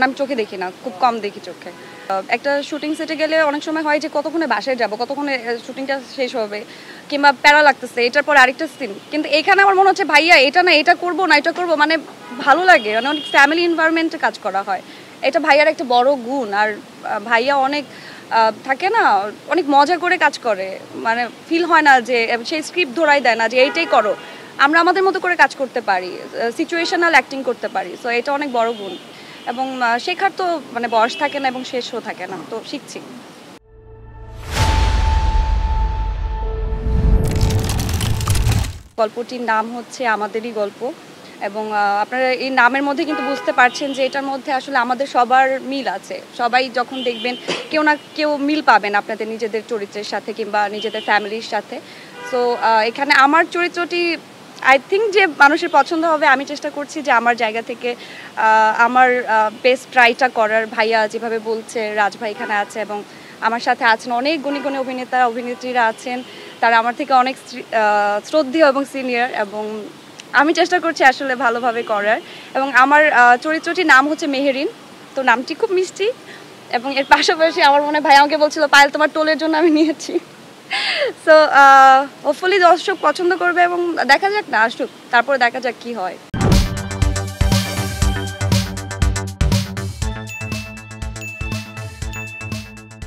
আমি চোখে দেখি না, খুব কম দেখি চোখে। একটা শুটিং সেটে গেলে অনেক সময় হয় যে কতক্ষণে বাসায় যাব, কতক্ষণে শুটিংটা শেষ হবে, কিংবা প্যারা লাগতেছে এটার পর আরেকটা সিন। কিন্তু এখানে আমার মনে হচ্ছে ভাইয়া এটা না এটা করবো না এটা করবো, মানে ভালো লাগে, মানে অনেক ফ্যামিলি এনভায়রনমেন্টে কাজ করা হয়। এটা ভাইয়ার একটা বড় গুণ। আর ভাইয়া অনেক থাকে না, অনেক মজা করে কাজ করে, মানে ফিল হয় না যে সেই স্ক্রিপ্ট ধরাই দেয় না যে এইটাই করো। আমরা আমাদের মতো করে কাজ করতে পারি, সিচুয়েশনাল অ্যাক্টিং করতে পারি। সো এটা অনেক বড় গুণ। এবং শেখার তো মানে বয়স থাকে না এবং শেষও থাকে না, তো শিখছি। গল্পটির নাম হচ্ছে আমাদেরই গল্প। এবং আপনারা এই নামের মধ্যে কিন্তু বুঝতে পারছেন যে এটার মধ্যে আসলে আমাদের সবার মিল আছে। সবাই যখন দেখবেন কেউ না কেউ মিল পাবেন আপনাদের নিজেদের চরিত্রের সাথে কিংবা নিজেদের ফ্যামিলির সাথে। সো এখানে আমার চরিত্রটি আই থিঙ্ক যে মানুষের পছন্দ হবে। আমি চেষ্টা করছি যে আমার জায়গা থেকে আমার বেস্ট ট্রাইটা করার। ভাইয়া যেভাবে বলছে, রাজ ভাই এখানে আছে এবং আমার সাথে আছেন অনেক গুণী গুণী অভিনেতা অভিনেত্রীরা আছেন, তারা আমার থেকে অনেক শ্রদ্ধেয় এবং সিনিয়র। এবং আমি চেষ্টা করছি আসলে ভালোভাবে করার। এবং আমার চরিত্রটির নাম হচ্ছে মেহেরিন, তো নামটি খুব মিষ্টি। এবং এর পাশাপাশি আমার মনে হয় ভাই আমাকে বলছিল পায়েল তোমার টোলের জন্য আমি নিয়েছি। সো হোপফুলি দর্শক পছন্দ করবে এবং দেখা যাক না আসুক, তারপরে দেখা যাক কি হয়।